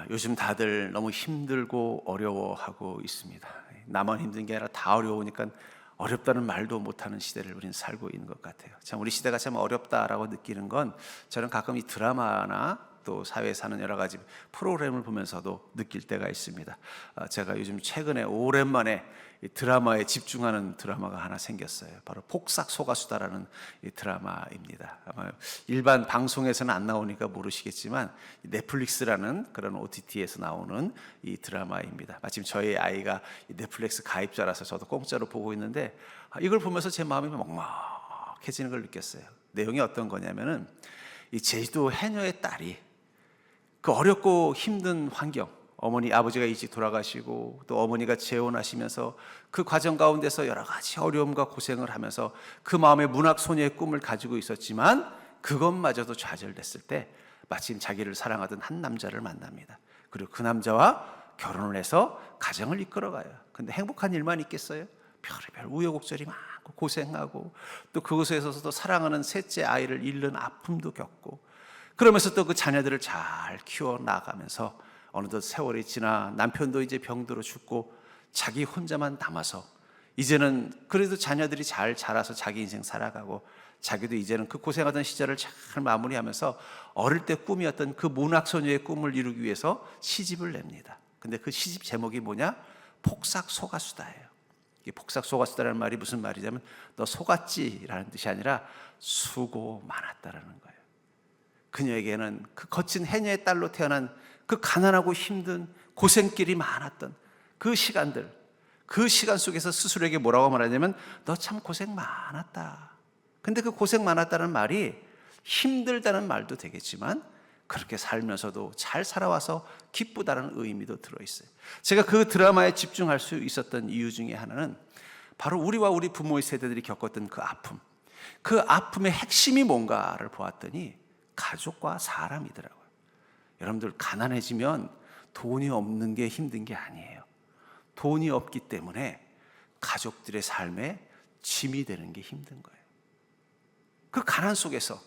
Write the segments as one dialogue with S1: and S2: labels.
S1: 요즘 다들 너무 힘들고 어려워하고 있습니다. 나만 힘든 게 아니라 다 어려우니까 어렵다는 말도 못하는 시대를 우리는 살고 있는 것 같아요. 참 우리 시대가 참 어렵다라고 느끼는 건 저는 가끔 이 드라마나 또 사회에 사는 여러 가지 프로그램을 보면서도 느낄 때가 있습니다. 제가 요즘 최근에 오랜만에 이 드라마에 집중하는 드라마가 하나 생겼어요. 바로 폭삭 소가수다라는 이 드라마입니다. 아마 일반 방송에서는 안 나오니까 모르시겠지만 넷플릭스라는 그런 OTT에서 나오는 이 드라마입니다. 마침 저희 아이가 넷플릭스 가입자라서 저도 공짜로 보고 있는데 이걸 보면서 제 마음이 먹먹해지는 걸 느꼈어요. 내용이 어떤 거냐면은 이 제주도 해녀의 딸이 그 어렵고 힘든 환경, 어머니 아버지가 일찍 돌아가시고 또 어머니가 재혼하시면서 그 과정 가운데서 여러 가지 어려움과 고생을 하면서 그 마음에 문학 소녀의 꿈을 가지고 있었지만 그것마저도 좌절됐을 때 마침 자기를 사랑하던 한 남자를 만납니다. 그리고 그 남자와 결혼을 해서 가정을 이끌어가요. 근데 행복한 일만 있겠어요? 별의별 우여곡절이 많고 고생하고 또 그곳에서도 사랑하는 셋째 아이를 잃는 아픔도 겪고 그러면서 또 그 자녀들을 잘 키워나가면서 어느덧 세월이 지나 남편도 이제 병들어 죽고 자기 혼자만 남아서 이제는 그래도 자녀들이 잘 자라서 자기 인생 살아가고 자기도 이제는 그 고생하던 시절을 잘 마무리하면서 어릴 때 꿈이었던 그 문학소녀의 꿈을 이루기 위해서 시집을 냅니다. 근데 그 시집 제목이 뭐냐? 폭삭소가수다예요. 이 폭삭소가수다라는 말이 무슨 말이냐면 너 속았지라는 뜻이 아니라 수고 많았다라는 거예요. 그녀에게는 그 거친 해녀의 딸로 태어난 그 가난하고 힘든 고생길이 많았던 그 시간들, 그 시간 속에서 스스로에게 뭐라고 말하냐면 너 참 고생 많았다. 근데 그 고생 많았다는 말이 힘들다는 말도 되겠지만 그렇게 살면서도 잘 살아와서 기쁘다는 의미도 들어있어요. 제가 그 드라마에 집중할 수 있었던 이유 중에 하나는 바로 우리와 우리 부모의 세대들이 겪었던 그 아픔, 그 아픔의 핵심이 뭔가를 보았더니 가족과 사람이더라고요. 여러분들 가난해지면 돈이 없는 게 힘든 게 아니에요. 돈이 없기 때문에 가족들의 삶에 짐이 되는 게 힘든 거예요. 그 가난 속에서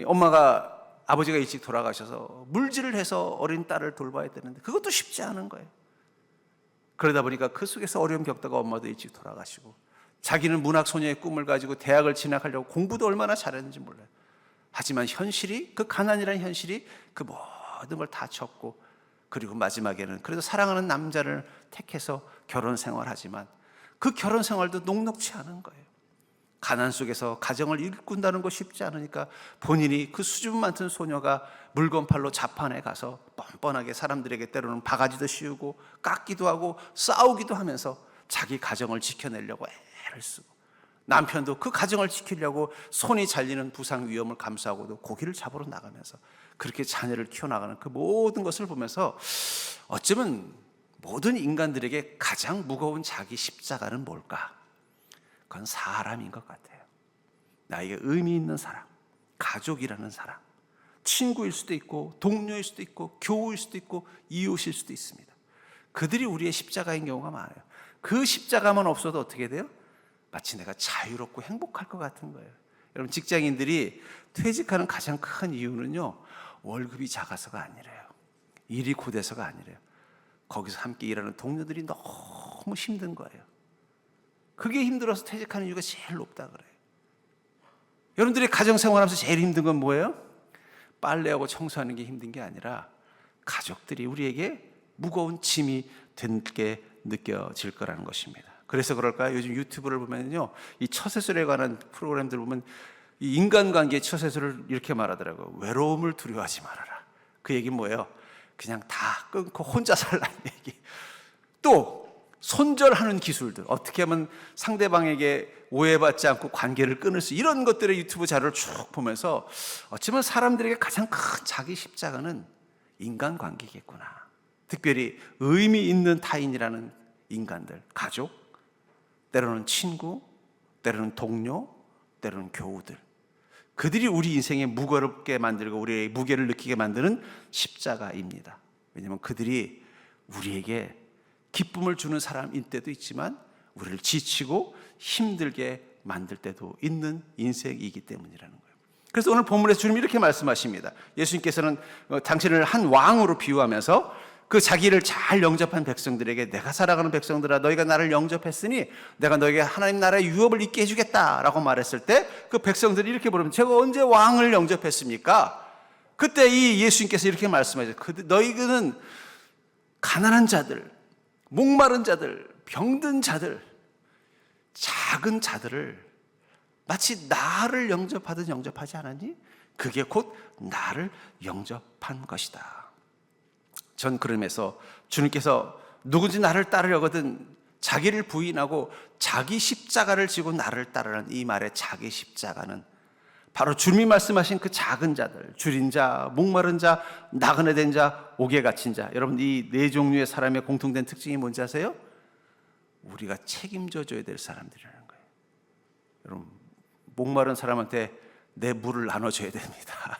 S1: 엄마가 아버지가 일찍 돌아가셔서 물질을 해서 어린 딸을 돌봐야 되는데 그것도 쉽지 않은 거예요. 그러다 보니까 그 속에서 어려움 겪다가 엄마도 일찍 돌아가시고 자기는 문학소녀의 꿈을 가지고 대학을 진학하려고 공부도 얼마나 잘했는지 몰라요. 하지만 현실이, 그 가난이라는 현실이 그 모든 걸 다 쳤고 그리고 마지막에는 그래도 사랑하는 남자를 택해서 결혼 생활하지만 그 결혼 생활도 녹록치 않은 거예요. 가난 속에서 가정을 일꾼다는 거 쉽지 않으니까 본인이 그 수줍음 많던 소녀가 물건팔로 자판에 가서 뻔뻔하게 사람들에게 때로는 바가지도 씌우고 깎기도 하고 싸우기도 하면서 자기 가정을 지켜내려고 애를 쓰고 남편도 그 가정을 지키려고 손이 잘리는 부상 위험을 감수하고도 고기를 잡으러 나가면서 그렇게 자녀를 키워나가는 그 모든 것을 보면서 어쩌면 모든 인간들에게 가장 무거운 자기 십자가는 뭘까? 그건 사람인 것 같아요. 나에게 의미 있는 사람, 가족이라는 사람, 친구일 수도 있고 동료일 수도 있고 교우일 수도 있고 이웃일 수도 있습니다. 그들이 우리의 십자가인 경우가 많아요. 그 십자가만 없어도 어떻게 돼요? 마치 내가 자유롭고 행복할 것 같은 거예요. 여러분 직장인들이 퇴직하는 가장 큰 이유는요, 월급이 작아서가 아니래요. 일이 고돼서가 아니래요. 거기서 함께 일하는 동료들이 너무 힘든 거예요. 그게 힘들어서 퇴직하는 이유가 제일 높다 그래요. 여러분들이 가정생활하면서 제일 힘든 건 뭐예요? 빨래하고 청소하는 게 힘든 게 아니라 가족들이 우리에게 무거운 짐이 된 게 느껴질 거라는 것입니다. 그래서 그럴까요? 요즘 유튜브를 보면요, 이 처세술에 관한 프로그램들 보면 이 인간관계의 처세술을 이렇게 말하더라고요. 외로움을 두려워하지 말아라. 그 얘기는 뭐예요? 그냥 다 끊고 혼자 살라는 얘기. 또 손절하는 기술들, 어떻게 하면 상대방에게 오해받지 않고 관계를 끊을 수, 이런 것들의 유튜브 자료를 쭉 보면서 어쩌면 사람들에게 가장 큰 자기 십자가는 인간관계겠구나. 특별히 의미 있는 타인이라는 인간들, 가족, 때로는 친구, 때로는 동료, 때로는 교우들, 그들이 우리 인생에 무겁게 만들고 우리의 무게를 느끼게 만드는 십자가입니다. 왜냐하면 그들이 우리에게 기쁨을 주는 사람일 때도 있지만 우리를 지치고 힘들게 만들 때도 있는 인생이기 때문이라는 거예요. 그래서 오늘 본문에서 주님이 이렇게 말씀하십니다. 예수님께서는 당신을 한 왕으로 비유하면서 그 자기를 잘 영접한 백성들에게 내가 사랑하는 백성들아 너희가 나를 영접했으니 내가 너에게 하나님 나라의 유업을 있게 해주겠다라고 말했을 때 그 백성들이 이렇게 물으면 제가 언제 왕을 영접했습니까? 그때 이 예수님께서 이렇게 말씀하셨어요. 너희는 가난한 자들, 목마른 자들, 병든 자들, 작은 자들을 마치 나를 영접하듯 영접하지 않았니? 그게 곧 나를 영접한 것이다. 전 그러면서 주님께서 누군지 나를 따르려거든 자기를 부인하고 자기 십자가를 지고 나를 따르라는 이 말의 자기 십자가는 바로 주님이 말씀하신 그 작은 자들, 줄인 자, 목마른 자, 나그네 된 자, 옥에 갇힌 자. 여러분 이 네 종류의 사람의 공통된 특징이 뭔지 아세요? 우리가 책임져 줘야 될 사람들이라는 거예요. 여러분 목마른 사람한테 내 물을 나눠줘야 됩니다.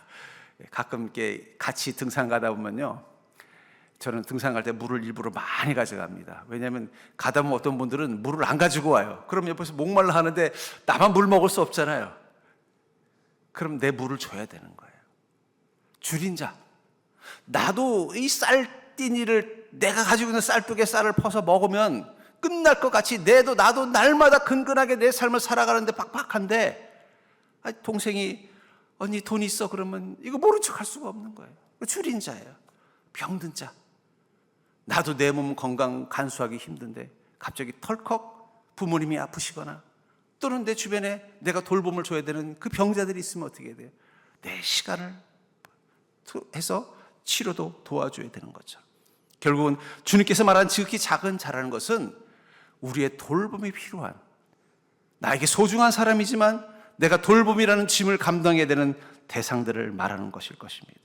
S1: 가끔 이렇게 같이 등산 가다 보면요, 저는 등산 갈 때 물을 일부러 많이 가져갑니다. 왜냐하면 가다 보면 어떤 분들은 물을 안 가지고 와요. 그럼 옆에서 목말라 하는데 나만 물 먹을 수 없잖아요. 그럼 내 물을 줘야 되는 거예요. 줄인 자, 나도 이 쌀띠니를 내가 가지고 있는 쌀뜨개 쌀을 퍼서 먹으면 끝날 것 같이 나도 날마다 근근하게 내 삶을 살아가는데 팍팍한데 동생이 언니 돈 있어 그러면 이거 모른 척 할 수가 없는 거예요. 줄인 자예요. 병든 자, 나도 내 몸 건강 간수하기 힘든데 갑자기 털컥 부모님이 아프시거나 또는 내 주변에 내가 돌봄을 줘야 되는 그 병자들이 있으면 어떻게 돼요? 내 시간을 해서 치료도 도와줘야 되는 거죠. 결국은 주님께서 말한 지극히 작은 자라는 것은 우리의 돌봄이 필요한, 나에게 소중한 사람이지만 내가 돌봄이라는 짐을 감당해야 되는 대상들을 말하는 것일 것입니다.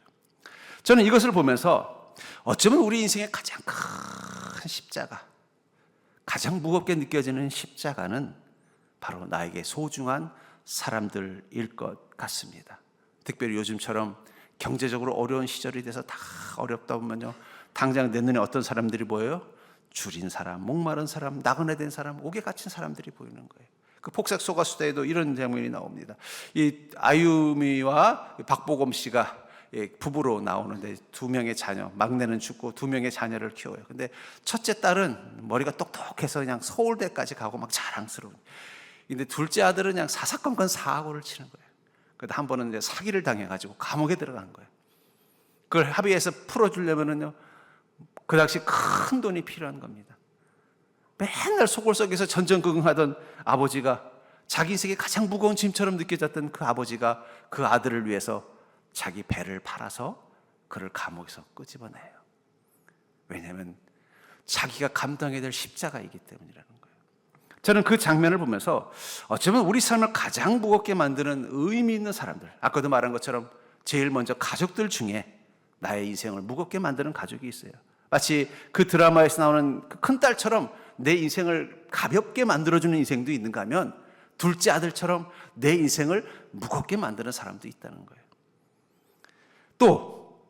S1: 저는 이것을 보면서 어쩌면 우리 인생의 가장 큰 십자가, 가장 무겁게 느껴지는 십자가는 바로 나에게 소중한 사람들일 것 같습니다. 특별히 요즘처럼 경제적으로 어려운 시절이 돼서 다 어렵다 보면요, 당장 내 눈에 어떤 사람들이 보여요? 줄인 사람, 목마른 사람, 나그네 된 사람, 옥에 갇힌 사람들이 보이는 거예요. 그 폭삭 소가수다에도 이런 장면이 나옵니다. 이 아유미와 박보검 씨가 부부로 나오는데 두 명의 자녀, 막내는 죽고 두 명의 자녀를 키워요. 근데 첫째 딸은 머리가 똑똑해서 그냥 서울대까지 가고 막 자랑스러운. 근데 둘째 아들은 그냥 사사건건 사고를 치는 거예요. 그래도 한 번은 이제 사기를 당해가지고 감옥에 들어가는 거예요. 그걸 합의해서 풀어주려면은요, 그 당시 큰 돈이 필요한 겁니다. 맨날 소골 속에서 전전긍긍하던 아버지가, 자기 인생에 가장 무거운 짐처럼 느껴졌던 그 아버지가 그 아들을 위해서 자기 배를 팔아서 그를 감옥에서 끄집어내요. 왜냐하면 자기가 감당해야 될 십자가이기 때문이라는 거예요. 저는 그 장면을 보면서 어쩌면 우리 삶을 가장 무겁게 만드는 의미 있는 사람들, 아까도 말한 것처럼 제일 먼저 가족들 중에 나의 인생을 무겁게 만드는 가족이 있어요. 마치 그 드라마에서 나오는 그 큰딸처럼 내 인생을 가볍게 만들어주는 인생도 있는가 하면 둘째 아들처럼 내 인생을 무겁게 만드는 사람도 있다는 거예요. 또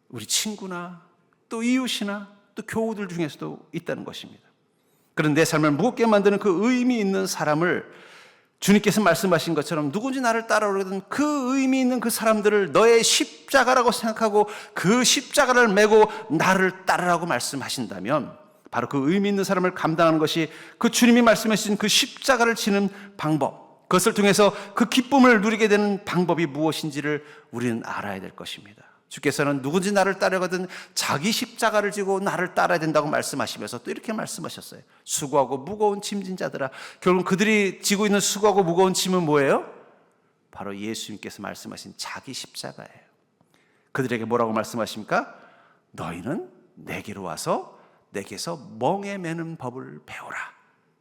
S1: 우리 친구나 또 이웃이나 또 교우들 중에서도 있다는 것입니다. 그런 내 삶을 무겁게 만드는 그 의미 있는 사람을 주님께서 말씀하신 것처럼 누군지 나를 따라오거든 그 의미 있는 그 사람들을 너의 십자가라고 생각하고 그 십자가를 메고 나를 따르라고 말씀하신다면 바로 그 의미 있는 사람을 감당하는 것이 그 주님이 말씀해 주신 그 십자가를 지는 방법, 그것을 통해서 그 기쁨을 누리게 되는 방법이 무엇인지를 우리는 알아야 될 것입니다. 주께서는 누군지 나를 따르거든 자기 십자가를 지고 나를 따라야 된다고 말씀하시면서 또 이렇게 말씀하셨어요. 수고하고 무거운 짐진 자들아. 결국 그들이 지고 있는 수고하고 무거운 짐은 뭐예요? 바로 예수님께서 말씀하신 자기 십자가예요. 그들에게 뭐라고 말씀하십니까? 너희는 내게로 와서 내게서 멍에 매는 법을 배우라.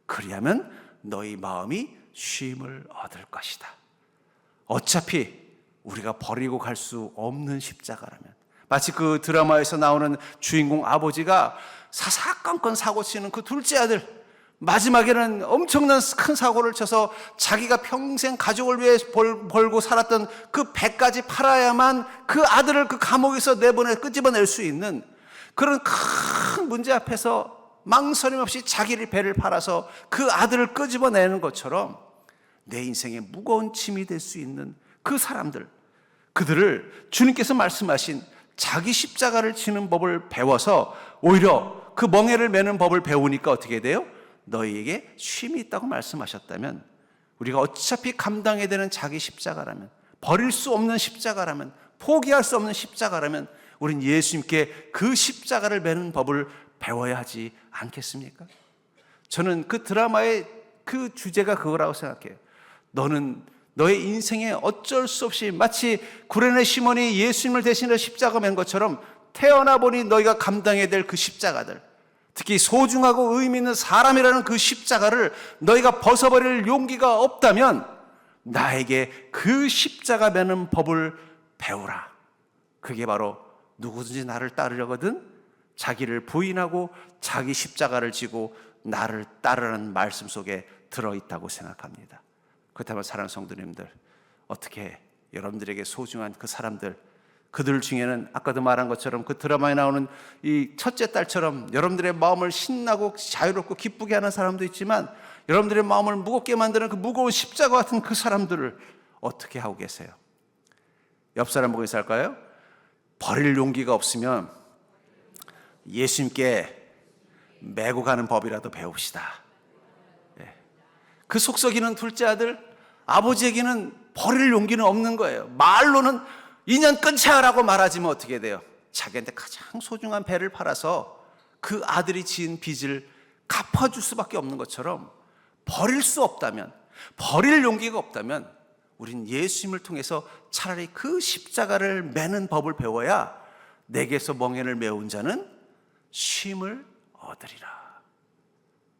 S1: 그리하면 너희 마음이 쉼을 얻을 것이다. 어차피 우리가 버리고 갈 수 없는 십자가라면, 마치 그 드라마에서 나오는 주인공 아버지가 사사건건 사고치는 그 둘째 아들, 마지막에는 엄청난 큰 사고를 쳐서 자기가 평생 가족을 위해 벌고 살았던 그 배까지 팔아야만 그 아들을 그 감옥에서 끄집어낼 수 있는 그런 큰 문제 앞에서 망설임 없이 자기의 배를 팔아서 그 아들을 끄집어내는 것처럼 내 인생에 무거운 짐이 될 수 있는 그 사람들, 그들을 주님께서 말씀하신 자기 십자가를 지는 법을 배워서 오히려 그 멍에를 매는 법을 배우니까 어떻게 돼요? 너희에게 쉼이 있다고 말씀하셨다면, 우리가 어차피 감당해야 되는 자기 십자가라면, 버릴 수 없는 십자가라면, 포기할 수 없는 십자가라면 우린 예수님께 그 십자가를 매는 법을 배워야 하지 않겠습니까? 저는 그 드라마의 그 주제가 그거라고 생각해요. 너는 너의 인생에 어쩔 수 없이 마치 구레네 시몬이 예수님을 대신해 십자가 맨 것처럼 태어나 보니 너희가 감당해야 될 그 십자가들, 특히 소중하고 의미 있는 사람이라는 그 십자가를 너희가 벗어버릴 용기가 없다면 나에게 그 십자가 매는 법을 배우라. 그게 바로 누구든지 나를 따르려거든 자기를 부인하고 자기 십자가를 지고 나를 따르라는 말씀 속에 들어있다고 생각합니다. 그렇다면 사랑하는 성도님들, 어떻게 여러분들에게 소중한 그 사람들, 그들 중에는 아까도 말한 것처럼 그 드라마에 나오는 이 첫째 딸처럼 여러분들의 마음을 신나고 자유롭고 기쁘게 하는 사람도 있지만, 여러분들의 마음을 무겁게 만드는 그 무거운 십자가 같은 그 사람들을 어떻게 하고 계세요? 옆 사람 보고 있을까요? 버릴 용기가 없으면 예수님께 메고 가는 법이라도 배웁시다. 그 속 썩이는 둘째 아들, 아버지에게는 버릴 용기는 없는 거예요. 말로는 인연 끊자라고 말하지만 어떻게 돼요? 자기한테 가장 소중한 배를 팔아서 그 아들이 지은 빚을 갚아줄 수밖에 없는 것처럼, 버릴 수 없다면, 버릴 용기가 없다면 우린 예수님을 통해서 차라리 그 십자가를 매는 법을 배워야 내게서 멍에를 메운 자는 쉼을 얻으리라.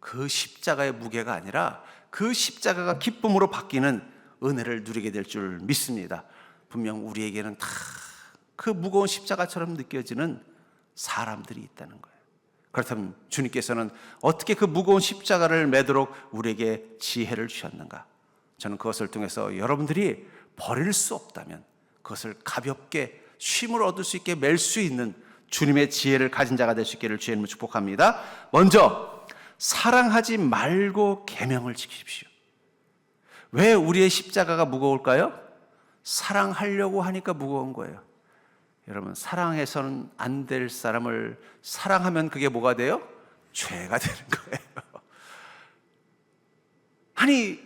S1: 그 십자가의 무게가 아니라 그 십자가가 기쁨으로 바뀌는 은혜를 누리게 될 줄 믿습니다. 분명 우리에게는 다 그 무거운 십자가처럼 느껴지는 사람들이 있다는 거예요. 그렇다면 주님께서는 어떻게 그 무거운 십자가를 매도록 우리에게 지혜를 주셨는가? 저는 그것을 통해서 여러분들이 버릴 수 없다면 그것을 가볍게 쉼을 얻을 수 있게 맬 수 있는 주님의 지혜를 가진 자가 될 수 있기를 주의 이름으로 축복합니다. 먼저 사랑하지 말고 계명을 지키십시오. 왜 우리의 십자가가 무거울까요? 사랑하려고 하니까 무거운 거예요. 여러분, 사랑해서는 안 될 사람을 사랑하면 그게 뭐가 돼요? 죄가 되는 거예요. 아니,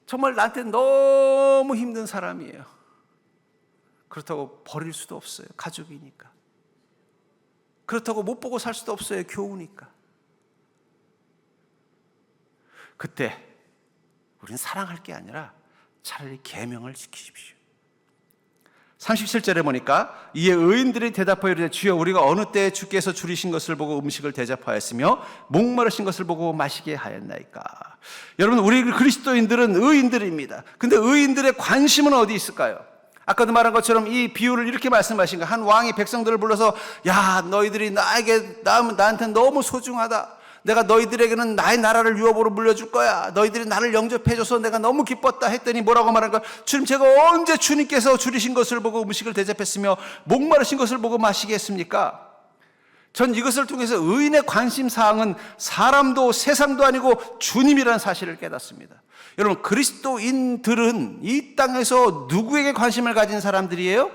S1: 정말 나한테 너무 힘든 사람이에요. 그렇다고 버릴 수도 없어요. 가족이니까. 그렇다고 못 보고 살 수도 없어요. 교우니까. 그때 우리는 사랑할 게 아니라 차라리 계명을 지키십시오. 37절에 보니까 이에 의인들이 대답하여 이르되 주여 우리가 어느 때에 주께서 줄이신 것을 보고 음식을 대접하였으며 목마르신 것을 보고 마시게 하였나이까. 여러분, 우리 그리스도인들은 의인들입니다. 근데 의인들의 관심은 어디 있을까요? 아까도 말한 것처럼 이 비유를 이렇게 말씀하신 거예요. 한 왕이 백성들을 불러서, 야, 너희들이 나한테 너무 소중하다. 내가 너희들에게는 나의 나라를 유업으로 물려줄 거야. 너희들이 나를 영접해줘서 내가 너무 기뻤다 했더니 뭐라고 말한 거야? 주님, 제가 언제 주님께서 줄이신 것을 보고 음식을 대접했으며 목마르신 것을 보고 마시게 했습니까? 전 이것을 통해서 의인의 관심사항은 사람도 세상도 아니고 주님이라는 사실을 깨닫습니다. 여러분, 그리스도인들은 이 땅에서 누구에게 관심을 가진 사람들이에요?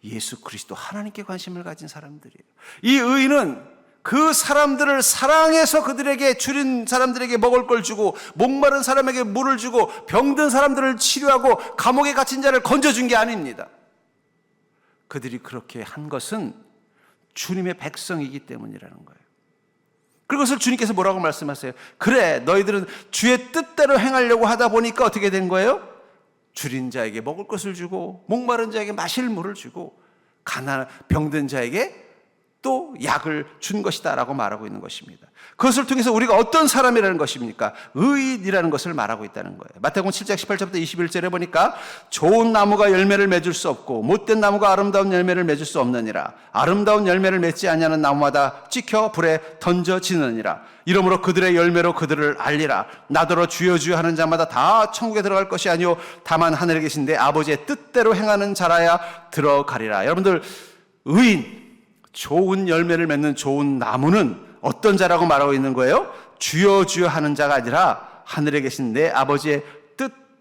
S1: 예수 그리스도 하나님께 관심을 가진 사람들이에요. 이 의인은 그 사람들을 사랑해서 그들에게 줄인 사람들에게 먹을 걸 주고, 목마른 사람에게 물을 주고, 병든 사람들을 치료하고, 감옥에 갇힌 자를 건져준 게 아닙니다. 그들이 그렇게 한 것은 주님의 백성이기 때문이라는 거예요. 그것을 주님께서 뭐라고 말씀하세요? 그래, 너희들은 주의 뜻대로 행하려고 하다 보니까 어떻게 된 거예요? 줄인 자에게 먹을 것을 주고, 목마른 자에게 마실 물을 주고, 병든 자에게 또 약을 준 것이다 라고 말하고 있는 것입니다. 그것을 통해서 우리가 어떤 사람이라는 것입니까? 의인이라는 것을 말하고 있다는 거예요. 마태복음 7장 18절부터 21절에 보니까 좋은 나무가 열매를 맺을 수 없고 못된 나무가 아름다운 열매를 맺을 수 없느니라. 아름다운 열매를 맺지 아니하는 나무마다 찍혀 불에 던져지느니라. 이러므로 그들의 열매로 그들을 알리라. 나더러 주여 주여 하는 자마다 다 천국에 들어갈 것이 아니요 다만 하늘에 계신 내 아버지의 뜻대로 행하는 자라야 들어가리라. 여러분들, 의인, 좋은 열매를 맺는 좋은 나무는 어떤 자라고 말하고 있는 거예요? 주여 주여 하는 자가 아니라 하늘에 계신 내 아버지의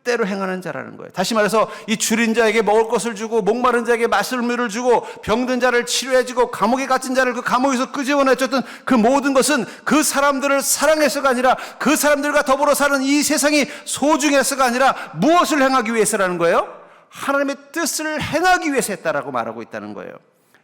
S1: 뜻대로 행하는 자라는 거예요. 다시 말해서 이 줄인 자에게 먹을 것을 주고 목마른 자에게 마실 물을 주고 병든 자를 치료해주고 감옥에 갇힌 자를 그 감옥에서 끄집어내줬던 그 모든 것은 그 사람들을 사랑해서가 아니라 그 사람들과 더불어 사는 이 세상이 소중해서가 아니라 무엇을 행하기 위해서라는 거예요? 하나님의 뜻을 행하기 위해서 했다라고 말하고 있다는 거예요.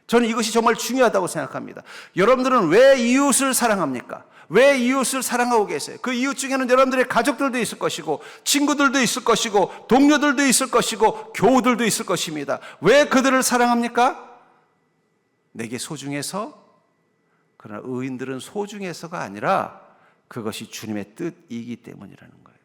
S1: 저는 이것이 정말 중요하다고 생각합니다. 여러분들은 왜 이웃을 사랑합니까? 왜 이웃을 사랑하고 계세요? 그 이웃 중에는 여러분들의 가족들도 있을 것이고 친구들도 있을 것이고 동료들도 있을 것이고 교우들도 있을 것입니다. 왜 그들을 사랑합니까? 내게 소중해서, 그러나 의인들은 소중해서가 아니라 그것이 주님의 뜻이기 때문이라는 거예요.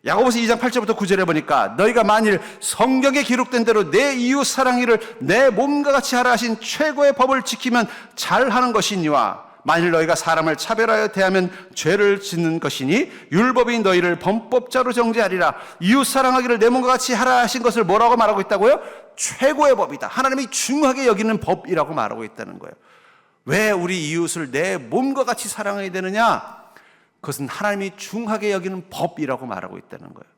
S1: 야고보서 2장 8절부터 9절에 보니까 너희가 만일 성경에 기록된 대로 내 이웃 사랑이를 내 몸과 같이 하라 하신 최고의 법을 지키면 잘하는 것이니와 만일 너희가 사람을 차별하여 대하면 죄를 짓는 것이니 율법이 너희를 범법자로 정죄하리라. 이웃 사랑하기를 내 몸과 같이 하라 하신 것을 뭐라고 말하고 있다고요? 최고의 법이다. 하나님이 중요하게 여기는 법이라고 말하고 있다는 거예요. 왜 우리 이웃을 내 몸과 같이 사랑해야 되느냐? 그것은 하나님이 중하게 여기는 법이라고 말하고 있다는 거예요.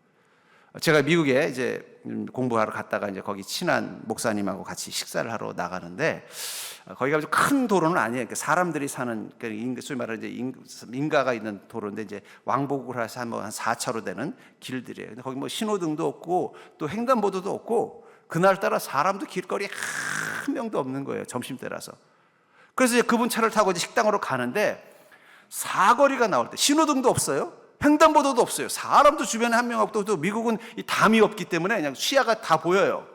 S1: 제가 미국에 이제 공부하러 갔다가 이제 거기 친한 목사님하고 같이 식사를 하러 나가는데 거기가 아주 큰 도로는 아니에요. 사람들이 사는, 소위 말하는 이제 인가가 있는 도로인데 이제 왕복을 해서 한 4차로 되는 길들이에요. 근데 거기 뭐 신호등도 없고 또 횡단보도도 없고 그날따라 사람도 길거리에 한 명도 없는 거예요. 점심때라서. 그래서 이제 그분 차를 타고 이제 식당으로 가는데 사거리가 나올 때 신호등도 없어요. 횡단보도도 없어요. 사람도 주변에 한 명 없고 또 미국은 이 담이 없기 때문에 그냥 시야가 다 보여요.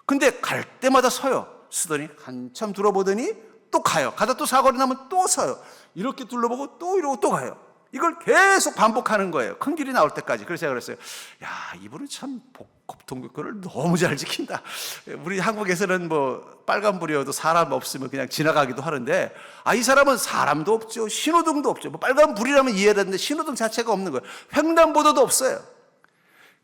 S1: 근데 갈 때마다 서요. 서더니 한참 둘러보더니 또 가요. 가다 또 사거리 나면 또 서요. 이렇게 둘러보고 또 이러고 또 가요. 이걸 계속 반복하는 거예요. 큰 길이 나올 때까지. 그래서 제가 그랬어요. 야, 이분은 참 교통법규를 너무 잘 지킨다. 우리 한국에서는 뭐 빨간불이어도 사람 없으면 그냥 지나가기도 하는데 이 사람은 사람도 없죠. 신호등도 없죠. 뭐 빨간불이라면 이해가 되는데 신호등 자체가 없는 거예요. 횡단보도도 없어요.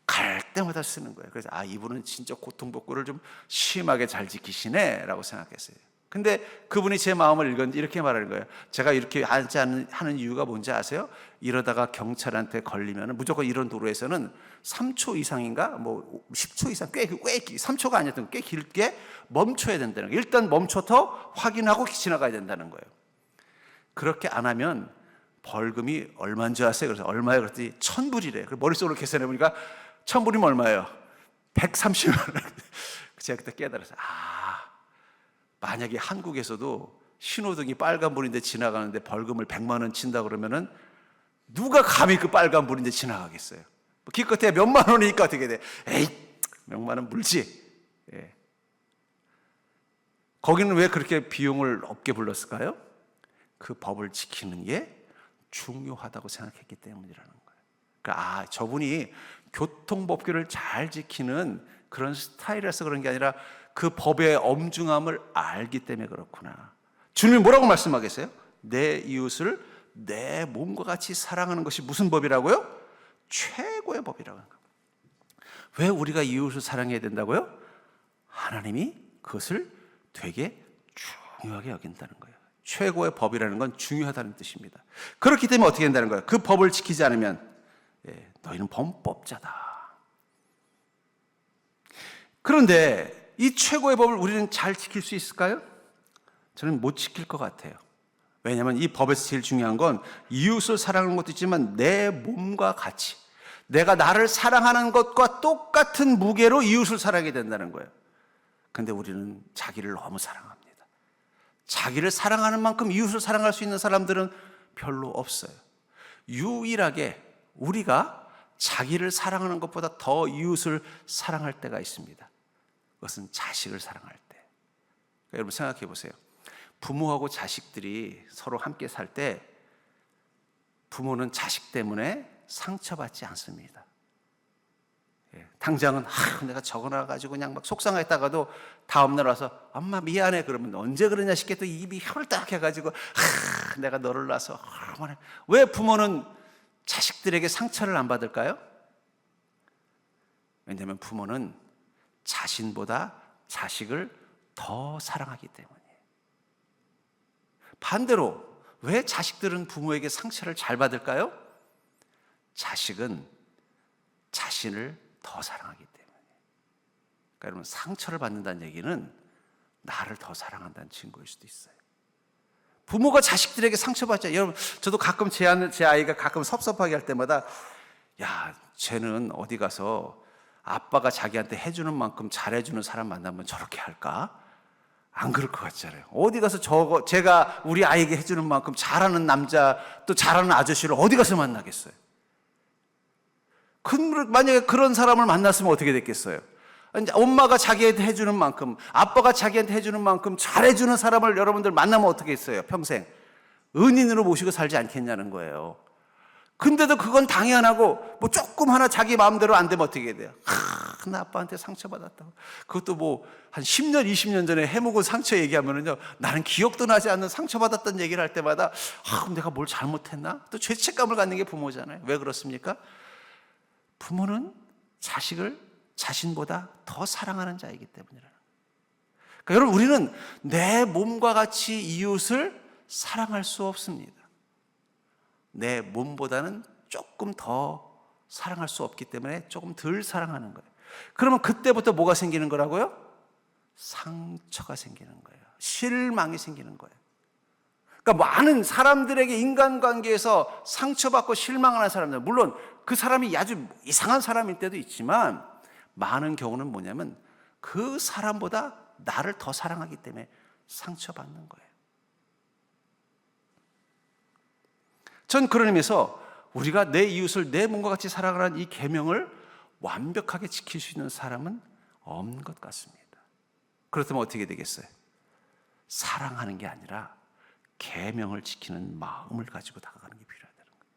S1: 갈 때마다 쓰는 거예요. 그래서 이분은 진짜 고통복구를 좀 심하게 잘 지키시네 라고 생각했어요. 근데 그분이 제 마음을 읽었는데 이렇게 말하는 거예요. 제가 이렇게 하지 하는 이유가 뭔지 아세요? 이러다가 경찰한테 걸리면 무조건 이런 도로에서는 3초 이상인가 뭐 10초 이상 꽤 3초가 아니었던 꽤 길게 멈춰야 된다는 거예요. 일단 멈춰서 확인하고 지나가야 된다는 거예요. 그렇게 안 하면 벌금이 얼마인 줄 아세요? 그래서 얼마예요? 그랬더니 1,000불이래요. 머릿속으로 계산해 보니까 1,000불이면 얼마예요? 130만 원. 제가 그때 깨달았어요. 만약에 한국에서도 신호등이 빨간불인데 지나가는데 벌금을 100만 원 친다 그러면은 누가 감히 그 빨간불인데 지나가겠어요? 기껏해야 몇만 원이니까 어떻게 돼? 에이, 몇만 원 물지. 예. 거기는 왜 그렇게 비용을 없게 불렀을까요? 그 법을 지키는 게 중요하다고 생각했기 때문이라는 거예요. 그러니까 저분이 교통법규를 잘 지키는 그런 스타일이라서 그런 게 아니라 그 법의 엄중함을 알기 때문에 그렇구나. 주님이 뭐라고 말씀하겠어요? 내 이웃을 내 몸과 같이 사랑하는 것이 무슨 법이라고요? 최고의 법이라고 하는 거예요. 왜 우리가 이웃을 사랑해야 된다고요? 하나님이 그것을 되게 중요하게 여긴다는 거예요. 최고의 법이라는 건 중요하다는 뜻입니다. 그렇기 때문에 어떻게 된다는 거예요? 그 법을 지키지 않으면 너희는 범법자다. 그런데 이 최고의 법을 우리는 잘 지킬 수 있을까요? 저는 못 지킬 것 같아요. 왜냐하면 이 법에서 제일 중요한 건 이웃을 사랑하는 것도 있지만 내 몸과 같이 내가 나를 사랑하는 것과 똑같은 무게로 이웃을 사랑해야 된다는 거예요. 그런데 우리는 자기를 너무 사랑합니다. 자기를 사랑하는 만큼 이웃을 사랑할 수 있는 사람들은 별로 없어요. 유일하게 우리가 자기를 사랑하는 것보다 더 이웃을 사랑할 때가 있습니다. 그것은 자식을 사랑할 때. 그러니까 여러분 생각해 보세요. 부모하고 자식들이 서로 함께 살 때 부모는 자식 때문에 상처받지 않습니다. 당장은 내가 적어놔가지고 그냥 막 속상했다가도 다음날 와서 엄마 미안해 그러면 언제 그러냐 싶게 또 입이 혈딱 해가지고 내가 너를 낳아서 왜 부모는 자식들에게 상처를 안 받을까요? 왜냐하면 부모는 자신보다 자식을 더 사랑하기 때문이에요. 반대로 왜 자식들은 부모에게 상처를 잘 받을까요? 자식은 자신을 더 사랑하기 때문에. 그러니까 여러분, 상처를 받는다는 얘기는 나를 더 사랑한다는 증거일 수도 있어요. 부모가 자식들에게 상처받잖아요. 여러분, 저도 가끔 제 아이가 가끔 섭섭하게 할 때마다, 야, 쟤는 어디 가서 아빠가 자기한테 해주는 만큼 잘해주는 사람 만나면 저렇게 할까? 안 그럴 것 같잖아요. 어디 가서 제가 우리 아이에게 해주는 만큼 잘하는 남자, 또 잘하는 아저씨를 어디 가서 만나겠어요? 만약에 그런 사람을 만났으면 어떻게 됐겠어요? 엄마가 자기한테 해주는 만큼, 아빠가 자기한테 해주는 만큼 잘해주는 사람을 여러분들 만나면 어떻게 했어요? 평생 은인으로 모시고 살지 않겠냐는 거예요. 근데도 그건 당연하고, 뭐 조금 하나 자기 마음대로 안 되면 어떻게 돼요? 나 아빠한테 상처받았다고. 그것도 뭐 한 10년, 20년 전에 해먹은 상처 얘기하면은요, 나는 기억도 나지 않는 상처받았던 얘기를 할 때마다, 그럼 내가 뭘 잘못했나? 또 죄책감을 갖는 게 부모잖아요. 왜 그렇습니까? 부모는 자식을 자신보다 더 사랑하는 자이기 때문이라는 거예요. 그러니까 여러분, 우리는 내 몸과 같이 이웃을 사랑할 수 없습니다. 내 몸보다는 조금 더 사랑할 수 없기 때문에 조금 덜 사랑하는 거예요. 그러면 그때부터 뭐가 생기는 거라고요? 상처가 생기는 거예요. 실망이 생기는 거예요. 그러니까 많은 사람들에게 인간관계에서 상처받고 실망하는 사람들, 물론 그 사람이 아주 이상한 사람일 때도 있지만, 많은 경우는 뭐냐면 그 사람보다 나를 더 사랑하기 때문에 상처받는 거예요. 전 그런 의미에서 우리가 내 이웃을 내 몸과 같이 사랑하는 이 계명을 완벽하게 지킬 수 있는 사람은 없는 것 같습니다. 그렇다면 어떻게 되겠어요? 사랑하는 게 아니라 계명을 지키는 마음을 가지고 다가가는 게 필요하다는 거예요.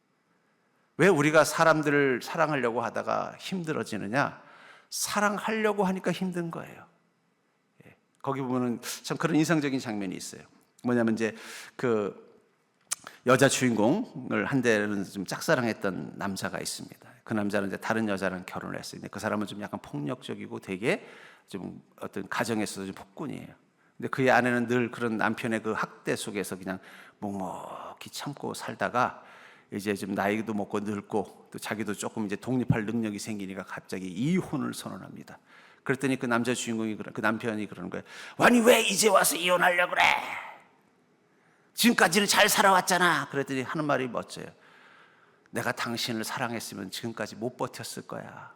S1: 왜 우리가 사람들을 사랑하려고 하다가 힘들어지느냐? 사랑하려고 하니까 힘든 거예요. 거기 보면은 참 그런 인상적인 장면이 있어요. 뭐냐면 이제 그 여자 주인공을 한때는 좀 짝사랑했던 남자가 있습니다. 그 남자는 이제 다른 여자랑 결혼을 했어요. 근데 그 사람은 좀 약간 폭력적이고 되게 좀 어떤 가정에서도 좀 폭군이에요. 근데 그의 아내는 늘 그런 남편의 그 학대 속에서 그냥 묵묵히 참고 살다가 이제 좀 나이도 먹고 늙고 또 자기도 조금 이제 독립할 능력이 생기니까 갑자기 이혼을 선언합니다. 그랬더니 그 남자 주인공이 그 남편이 그러는 거예요. 아니 왜 이제 와서 이혼하려고 그래? 지금까지는 잘 살아왔잖아. 그랬더니 하는 말이 멋져요. 내가 당신을 사랑했으면 지금까지 못 버텼을 거야.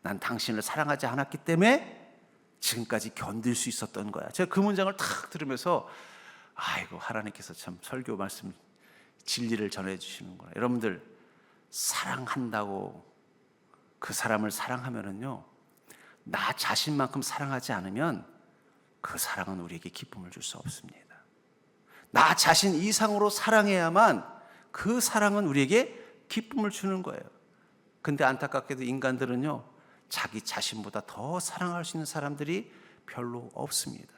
S1: 난 당신을 사랑하지 않았기 때문에 지금까지 견딜 수 있었던 거야. 제가 그 문장을 탁 들으면서 아이고, 하나님께서 참 설교 말씀 진리를 전해주시는구나. 여러분들, 사랑한다고 그 사람을 사랑하면은요, 나 자신만큼 사랑하지 않으면 그 사랑은 우리에게 기쁨을 줄 수 없습니다. 나 자신 이상으로 사랑해야만 그 사랑은 우리에게 기쁨을 주는 거예요. 근데 안타깝게도 인간들은요, 자기 자신보다 더 사랑할 수 있는 사람들이 별로 없습니다.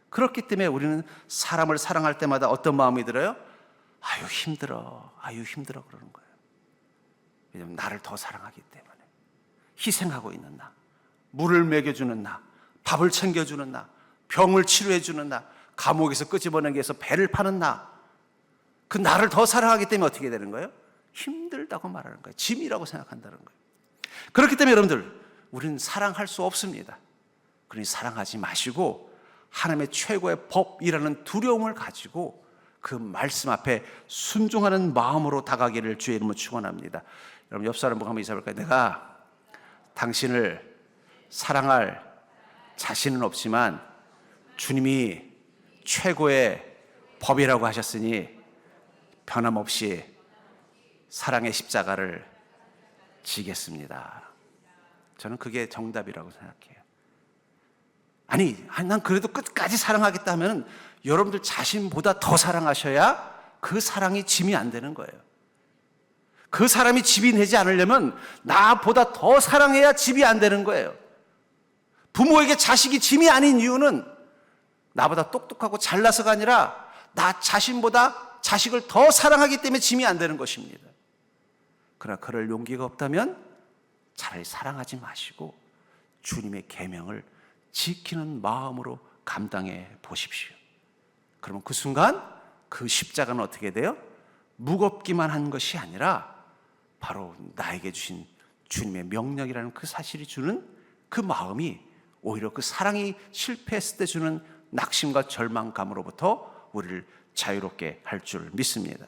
S1: 그렇기 때문에 우리는 사람을 사랑할 때마다 어떤 마음이 들어요? 아유 힘들어, 아유 힘들어 그러는 거예요. 왜냐하면 나를 더 사랑하기 때문에. 희생하고 있는 나, 물을 먹여주는 나, 밥을 챙겨주는 나, 병을 치료해주는 나, 감옥에서 끄집어내기 위해서 배를 파는 나, 그 나를 더 사랑하기 때문에 어떻게 되는 거예요? 힘들다고 말하는 거예요. 짐이라고 생각한다는 거예요. 그렇기 때문에 여러분들, 우리는 사랑할 수 없습니다. 그러니 사랑하지 마시고 하나님의 최고의 법이라는 두려움을 가지고 그 말씀 앞에 순종하는 마음으로 다가가기를 주의 이름으로 축원합니다. 여러분, 옆 사람 보고 한번 인사해볼까요? 내가 당신을 사랑할 자신은 없지만 주님이 최고의 법이라고 하셨으니 변함없이 사랑의 십자가를 지겠습니다. 저는 그게 정답이라고 생각해요. 아니, 난 그래도 끝까지 사랑하겠다 하면 여러분들 자신보다 더 사랑하셔야 그 사랑이 짐이 안 되는 거예요. 그 사람이 집이 되지 않으려면 나보다 더 사랑해야 집이 안 되는 거예요. 부모에게 자식이 짐이 아닌 이유는 나보다 똑똑하고 잘나서가 아니라 나 자신보다 자식을 더 사랑하기 때문에 짐이 안 되는 것입니다. 그러나 그럴 용기가 없다면 차라리 사랑하지 마시고 주님의 계명을 지키는 마음으로 감당해 보십시오. 그러면 그 순간 그 십자가는 어떻게 돼요? 무겁기만 한 것이 아니라 바로 나에게 주신 주님의 명령이라는 그 사실이 주는 그 마음이 오히려 그 사랑이 실패했을 때 주는 낙심과 절망감으로부터 우리를 자유롭게 할 줄 믿습니다.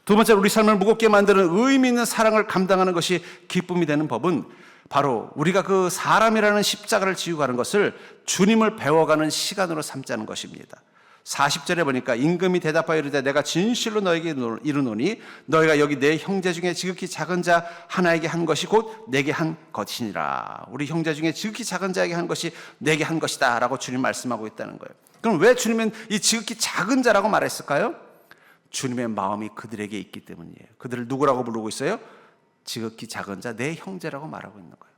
S1: 두 번째로 우리 삶을 무겁게 만드는 의미 있는 사랑을 감당하는 것이 기쁨이 되는 법은 바로 우리가 그 사람이라는 십자가를 지고 가는 것을 주님을 배워가는 시간으로 삼자는 것입니다. 40절에 보니까 임금이 대답하여 이르되 내가 진실로 너에게 이르노니 너희가 여기 내 형제 중에 지극히 작은 자 하나에게 한 것이 곧 내게 한 것이니라. 우리 형제 중에 지극히 작은 자에게 한 것이 내게 한 것이다 라고 주님 말씀하고 있다는 거예요. 그럼 왜 주님은 이 지극히 작은 자라고 말했을까요? 주님의 마음이 그들에게 있기 때문이에요. 그들을 누구라고 부르고 있어요? 지극히 작은 자, 내 형제라고 말하고 있는 거예요.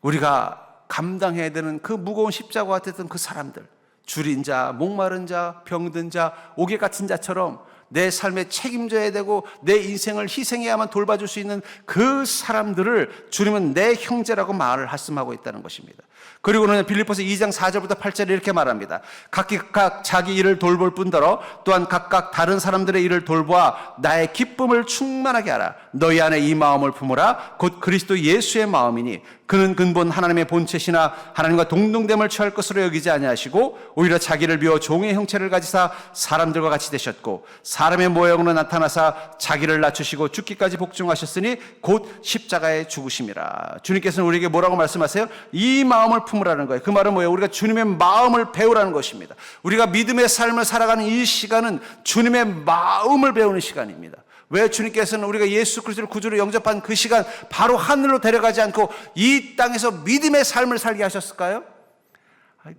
S1: 우리가 감당해야 되는 그 무거운 십자가와 같았던 그 사람들, 줄인 자, 목마른 자, 병든 자, 옥에 갇힌 자처럼 내 삶에 책임져야 되고 내 인생을 희생해야만 돌봐줄 수 있는 그 사람들을 주님은 내 형제라고 말씀하고 있다는 것입니다. 그리고는 빌립보서 2장 4절부터 8절에 이렇게 말합니다. 각각 자기 일을 돌볼 뿐더러 또한 각각 다른 사람들의 일을 돌보아 나의 기쁨을 충만하게 하라. 너희 안에 이 마음을 품으라. 곧 그리스도 예수의 마음이니 그는 근본 하나님의 본체시나 하나님과 동등됨을 취할 것으로 여기지 아니하시고 오히려 자기를 비워 종의 형체를 가지사 사람들과 같이 되셨고 사람의 모형으로 나타나사 자기를 낮추시고 죽기까지 복종하셨으니 곧 십자가에 죽으심이라. 주님께서는 우리에게 뭐라고 말씀하세요? 이 마음을 품으라는 거예요. 그 말은 뭐예요? 우리가 주님의 마음을 배우라는 것입니다. 우리가 믿음의 삶을 살아가는 이 시간은 주님의 마음을 배우는 시간입니다. 왜 주님께서는 우리가 예수 그리스도를 구주로 영접한 그 시간 바로 하늘로 데려가지 않고 이 땅에서 믿음의 삶을 살게 하셨을까요?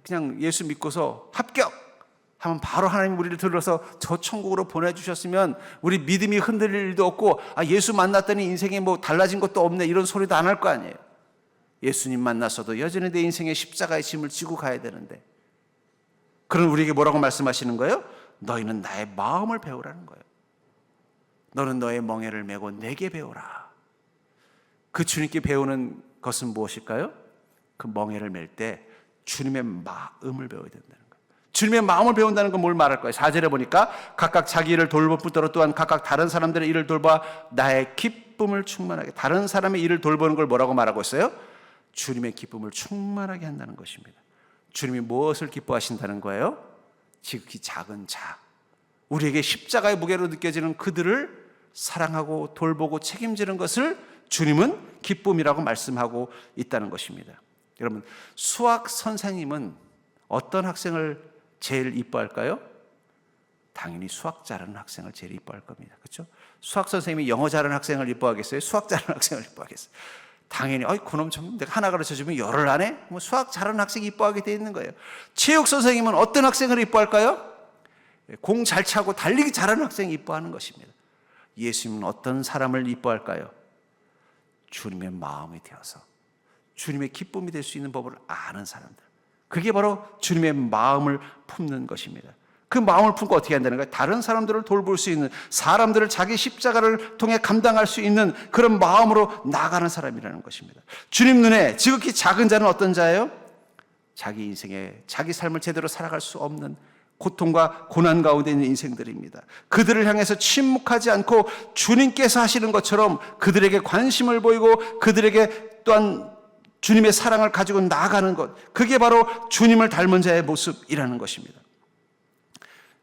S1: 그냥 예수 믿고서 합격 하면 바로 하나님 우리를 들어서 저 천국으로 보내주셨으면 우리 믿음이 흔들릴 일도 없고 예수 만났더니 인생에 뭐 달라진 것도 없네 이런 소리도 안 할 거 아니에요. 예수님 만났어도 여전히 내 인생의 십자가의 짐을 지고 가야 되는데, 그런 우리에게 뭐라고 말씀하시는 거예요? 너희는 나의 마음을 배우라는 거예요. 너는 너의 멍에를 메고 내게 배우라. 그 주님께 배우는 것은 무엇일까요? 그 멍에를 맬 때 주님의 마음을 배워야 된다는 거예요. 주님의 마음을 배운다는 건 뭘 말할 거예요? 4절에 보니까 각각 자기 일을 돌볼 뿐더러 또한 각각 다른 사람들의 일을 돌봐 나의 기쁨을 충만하게. 다른 사람의 일을 돌보는 걸 뭐라고 말하고 있어요? 주님의 기쁨을 충만하게 한다는 것입니다. 주님이 무엇을 기뻐하신다는 거예요? 지극히 작은 자, 우리에게 십자가의 무게로 느껴지는 그들을 사랑하고 돌보고 책임지는 것을 주님은 기쁨이라고 말씀하고 있다는 것입니다. 여러분, 수학 선생님은 어떤 학생을 제일 이뻐할까요? 당연히 수학 잘하는 학생을 제일 이뻐할 겁니다. 그렇죠? 수학 선생님이 영어 잘하는 학생을 이뻐하겠어요? 수학 잘하는 학생을 이뻐하겠어요? 당연히 그놈 좀 내가 하나 가르쳐주면 열을 안 해? 뭐 수학 잘하는 학생이 이뻐하게 돼 있는 거예요. 체육 선생님은 어떤 학생을 이뻐할까요? 공 잘 차고 달리기 잘하는 학생이 이뻐하는 것입니다. 예수님은 어떤 사람을 이뻐할까요? 주님의 마음이 되어서 주님의 기쁨이 될 수 있는 법을 아는 사람들, 그게 바로 주님의 마음을 품는 것입니다. 그 마음을 품고 어떻게 한다는 거예요? 다른 사람들을 돌볼 수 있는, 사람들을 자기 십자가를 통해 감당할 수 있는 그런 마음으로 나아가는 사람이라는 것입니다. 주님 눈에 지극히 작은 자는 어떤 자예요? 자기 인생에 자기 삶을 제대로 살아갈 수 없는 고통과 고난 가운데 있는 인생들입니다. 그들을 향해서 침묵하지 않고 주님께서 하시는 것처럼 그들에게 관심을 보이고 그들에게 또한 주님의 사랑을 가지고 나아가는 것, 그게 바로 주님을 닮은 자의 모습이라는 것입니다.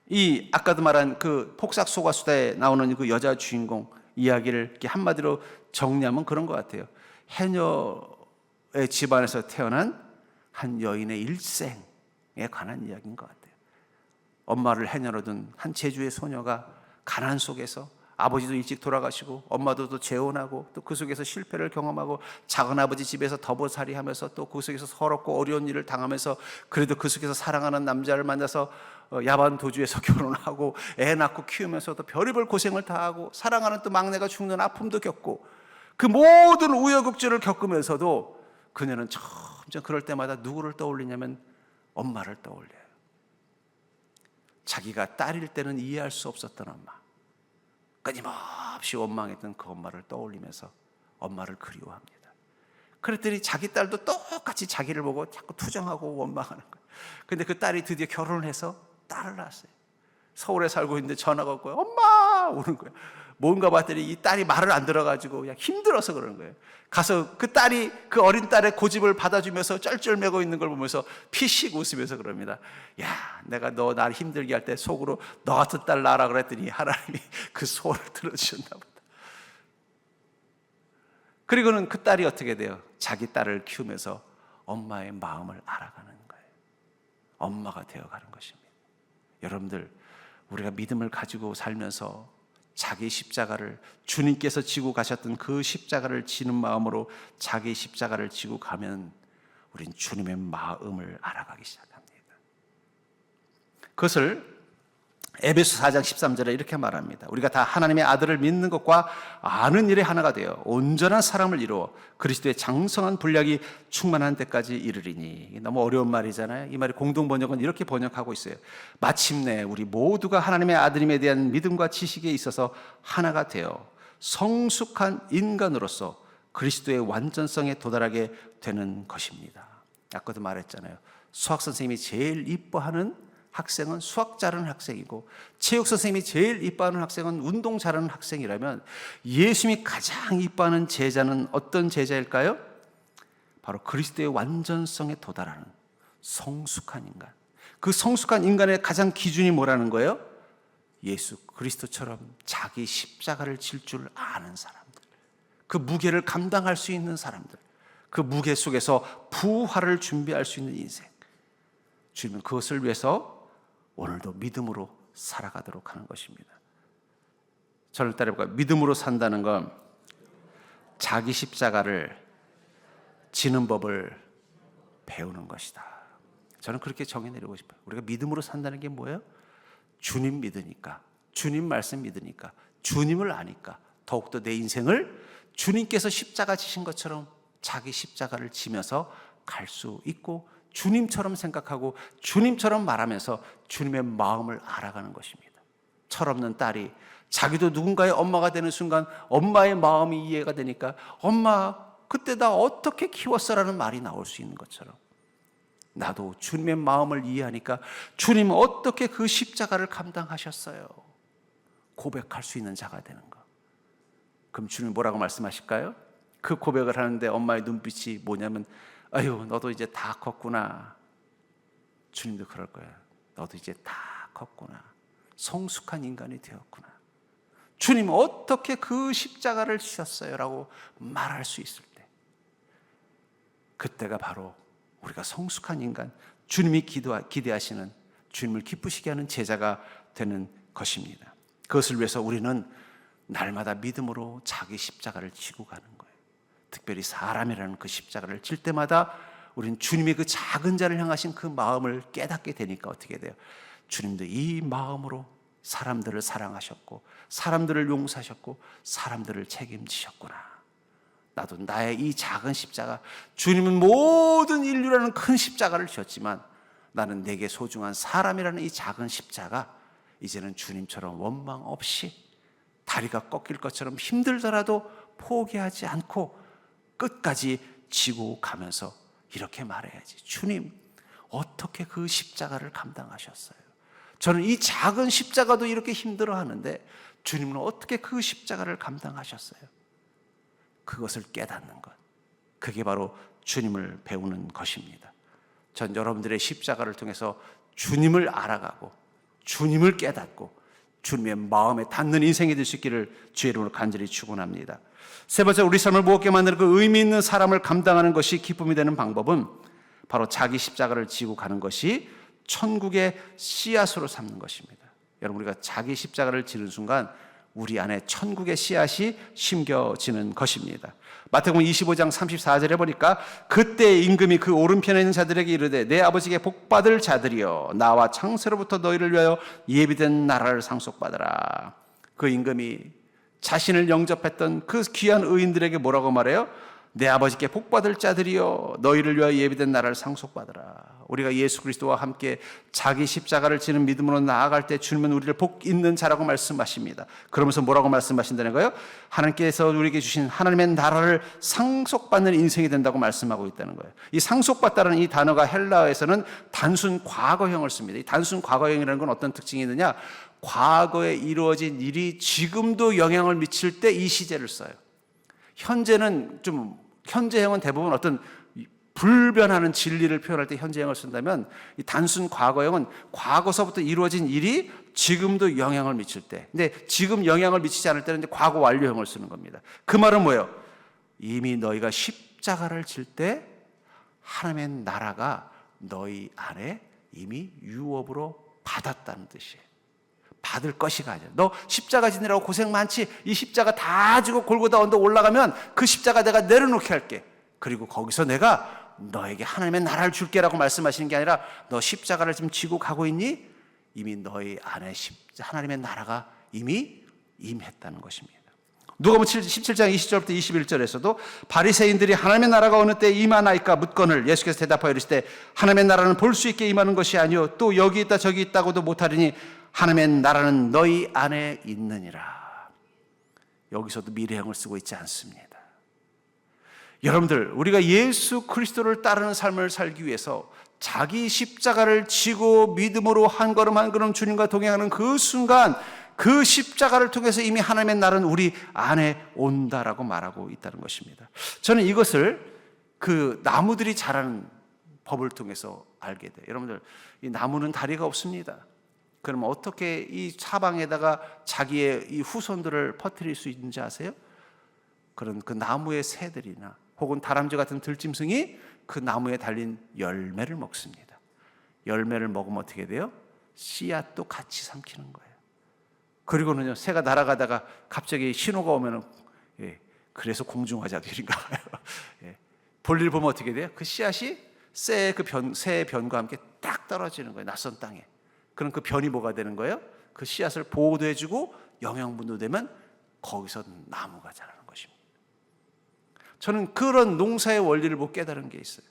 S1: 이 아까도 말한 그 폭삭 소가수다에 나오는 그 여자 주인공 이야기를 이렇게 한마디로 정리하면 그런 것 같아요. 해녀의 집안에서 태어난 한 여인의 일생에 관한 이야기인 것 같아요. 엄마를 해녀로 둔 한 제주의 소녀가 가난 속에서 아버지도 일찍 돌아가시고 엄마도 또 재혼하고 또 그 속에서 실패를 경험하고 작은아버지 집에서 더보살이 하면서 또 그 속에서 서럽고 어려운 일을 당하면서 그래도 그 속에서 사랑하는 남자를 만나서 야반 도주에서 결혼하고 애 낳고 키우면서도 별의별 고생을 다 하고 사랑하는 또 막내가 죽는 아픔도 겪고 그 모든 우여곡절을 겪으면서도 그녀는 점점 그럴 때마다 누구를 떠올리냐면 엄마를 떠올려요. 자기가 딸일 때는 이해할 수 없었던 엄마, 끊임없이 원망했던 그 엄마를 떠올리면서 엄마를 그리워합니다. 그랬더니 자기 딸도 똑같이 자기를 보고 자꾸 투정하고 원망하는 거예요. 근데 그 딸이 드디어 결혼을 해서 딸을 낳았어요. 서울에 살고 있는데 전화가 올 거예요. 엄마! 우는 거예요. 뭔가 봤더니 이 딸이 말을 안 들어가지고 그냥 힘들어서 그러는 거예요. 가서 그 딸이 그 어린 딸의 고집을 받아주면서 쩔쩔매고 있는 걸 보면서 피식 웃으면서 그럽니다. 야, 내가 너 날 힘들게 할 때 속으로 너 같은 딸 낳아라 그랬더니 하나님이 그 소원을 들어주셨나 보다. 그리고는 그 딸이 어떻게 돼요? 자기 딸을 키우면서 엄마의 마음을 알아가는 거예요. 엄마가 되어가는 것입니다. 여러분들, 우리가 믿음을 가지고 살면서 자기 십자가를, 주님께서 지고 가셨던 그 십자가를 지는 마음으로 자기 십자가를 지고 가면 우린 주님의 마음을 알아가기 시작합니다. 그것을 에베소 4장 13절에 이렇게 말합니다. 우리가 다 하나님의 아들을 믿는 것과 아는 일에 하나가 되어 온전한 사람을 이루어 그리스도의 장성한 분량이 충만한 데까지 이르리니. 너무 어려운 말이잖아요. 이 말이 공동 번역은 이렇게 번역하고 있어요. 마침내 우리 모두가 하나님의 아들임에 대한 믿음과 지식에 있어서 하나가 되어 성숙한 인간으로서 그리스도의 완전성에 도달하게 되는 것입니다. 아까도 말했잖아요. 수학 선생님이 제일 이뻐하는 학생은 수학 잘하는 학생이고, 체육 선생님이 제일 이뻐하는 학생은 운동 잘하는 학생이라면, 예수님이 가장 이뻐하는 제자는 어떤 제자일까요? 바로 그리스도의 완전성에 도달하는 성숙한 인간. 그 성숙한 인간의 가장 기준이 뭐라는 거예요? 예수 그리스도처럼 자기 십자가를 질 줄 아는 사람들, 그 무게를 감당할 수 있는 사람들, 그 무게 속에서 부활을 준비할 수 있는 인생. 주님은 그것을 위해서 오늘도 믿음으로 살아가도록 하는 것입니다. 저를 따라해볼까요? 믿음으로 산다는 건 자기 십자가를 지는 법을 배우는 것이다. 저는 그렇게 정의내리고 싶어요. 우리가 믿음으로 산다는 게 뭐예요? 주님 믿으니까, 주님 말씀 믿으니까, 주님을 아니까 더욱더 내 인생을 주님께서 십자가 지신 것처럼 자기 십자가를 지면서 갈 수 있고, 주님처럼 생각하고 주님처럼 말하면서 주님의 마음을 알아가는 것입니다. 철없는 딸이 자기도 누군가의 엄마가 되는 순간 엄마의 마음이 이해가 되니까 엄마 그때 나 어떻게 키웠어라는 말이 나올 수 있는 것처럼, 나도 주님의 마음을 이해하니까 주님은 어떻게 그 십자가를 감당하셨어요 고백할 수 있는 자가 되는 것. 그럼 주님이 뭐라고 말씀하실까요? 그 고백을 하는데 엄마의 눈빛이 뭐냐면, 아유 너도 이제 다 컸구나. 주님도 그럴 거야. 너도 이제 다 컸구나. 성숙한 인간이 되었구나. 주님 어떻게 그 십자가를 지셨어요? 라고 말할 수 있을 때, 그때가 바로 우리가 성숙한 인간, 주님이 기대하시는, 주님을 기쁘시게 하는 제자가 되는 것입니다. 그것을 위해서 우리는 날마다 믿음으로 자기 십자가를 지고 가는 거예요. 특별히 사람이라는 그 십자가를 질 때마다 우리는 주님의 그 작은 자를 향하신 그 마음을 깨닫게 되니까 어떻게 돼요? 주님도 이 마음으로 사람들을 사랑하셨고, 사람들을 용서하셨고, 사람들을 책임지셨구나. 나도 나의 이 작은 십자가, 주님은 모든 인류라는 큰 십자가를 지었지만 나는 내게 소중한 사람이라는 이 작은 십자가, 이제는 주님처럼 원망 없이 다리가 꺾일 것처럼 힘들더라도 포기하지 않고 끝까지 지고 가면서 이렇게 말해야지. 주님 어떻게 그 십자가를 감당하셨어요? 저는 이 작은 십자가도 이렇게 힘들어하는데 주님은 어떻게 그 십자가를 감당하셨어요? 그것을 깨닫는 것, 그게 바로 주님을 배우는 것입니다. 전 여러분들의 십자가를 통해서 주님을 알아가고 주님을 깨닫고 주님의 마음에 닿는 인생이 될 수 있기를 주의 이름으로 간절히 축원합니다. 세 번째, 우리 삶을 무겁게 만드는 그 의미 있는 사람을 감당하는 것이 기쁨이 되는 방법은 바로 자기 십자가를 지고 가는 것이 천국의 씨앗으로 삼는 것입니다. 여러분, 우리가 자기 십자가를 지는 순간 우리 안에 천국의 씨앗이 심겨지는 것입니다. 마태복음 25장 34절에 보니까 그때 임금이 그 오른편에 있는 자들에게 이르되 내 아버지께 복받을 자들이여 나와 창세로부터 너희를 위하여 예비된 나라를 상속받으라. 그 임금이 자신을 영접했던 그 귀한 의인들에게 뭐라고 말해요? 내 아버지께 복받을 자들이여 너희를 위하여 예비된 나라를 상속받으라. 우리가 예수 그리스도와 함께 자기 십자가를 지는 믿음으로 나아갈 때 주님은 우리를 복 있는 자라고 말씀하십니다. 그러면서 뭐라고 말씀하신다는 거예요? 하나님께서 우리에게 주신 하나님의 나라를 상속받는 인생이 된다고 말씀하고 있다는 거예요. 이 상속받다라는 이 단어가 헬라어에서는 단순 과거형을 씁니다. 이 단순 과거형이라는 건 어떤 특징이 있느냐? 과거에 이루어진 일이 지금도 영향을 미칠 때 이 시제를 써요. 현재형은 대부분 어떤 불변하는 진리를 표현할 때 현재형을 쓴다면, 이 단순 과거형은 과거서부터 이루어진 일이 지금도 영향을 미칠 때, 근데 지금 영향을 미치지 않을 때는 이제 과거 완료형을 쓰는 겁니다. 그 말은 뭐예요? 이미 너희가 십자가를 질 때 하나님의 나라가 너희 안에 이미 유업으로 받았다는 뜻이에요. 받을 것이가 아니라, 너 십자가 지느라고 고생 많지? 이 십자가 다 지고 골고다 언덕 올라가면 그 십자가 내가 내려놓게 할게. 그리고 거기서 내가 너에게 하나님의 나라를 줄게라고 말씀하시는 게 아니라, 너 십자가를 지금 지고 가고 있니? 이미 너희 안에 하나님의 나라가 이미 임했다는 것입니다. 누가복음 17장 20절부터 21절에서도 바리새인들이 하나님의 나라가 어느 때 임하나이까 묻거늘 예수께서 대답하여 이르시되 하나님의 나라는 볼 수 있게 임하는 것이 아니요 또 여기 있다 저기 있다고도 못하리니 하나님의 나라는 너희 안에 있느니라. 여기서도 미래형을 쓰고 있지 않습니다. 여러분들, 우리가 예수 그리스도를 따르는 삶을 살기 위해서 자기 십자가를 지고 믿음으로 한 걸음 한 걸음 주님과 동행하는 그 순간, 그 십자가를 통해서 이미 하나님의 나라는 우리 안에 온다라고 말하고 있다는 것입니다. 저는 이것을 그 나무들이 자라는 법을 통해서 알게 돼요. 여러분들, 이 나무는 다리가 없습니다. 그럼 어떻게 이 사방에다가 자기의 이 후손들을 퍼뜨릴 수 있는지 아세요? 그런 그 나무의 새들이나 혹은 다람쥐 같은 들짐승이 그 나무에 달린 열매를 먹습니다. 열매를 먹으면 어떻게 돼요? 씨앗도 같이 삼키는 거예요. 그리고는요, 새가 날아가다가 갑자기 신호가 오면은, 그래서 공중화자도 이런가 봐요. 볼일 보면 어떻게 돼요? 그 씨앗이 새의 변과 함께 딱 떨어지는 거예요. 낯선 땅에. 그럼 그 변이 뭐가 되는 거예요? 그 씨앗을 보호도 해주고 영양분도 되면 거기서 나무가 자라는 것입니다. 저는 그런 농사의 원리를 보고 깨달은 게 있어요.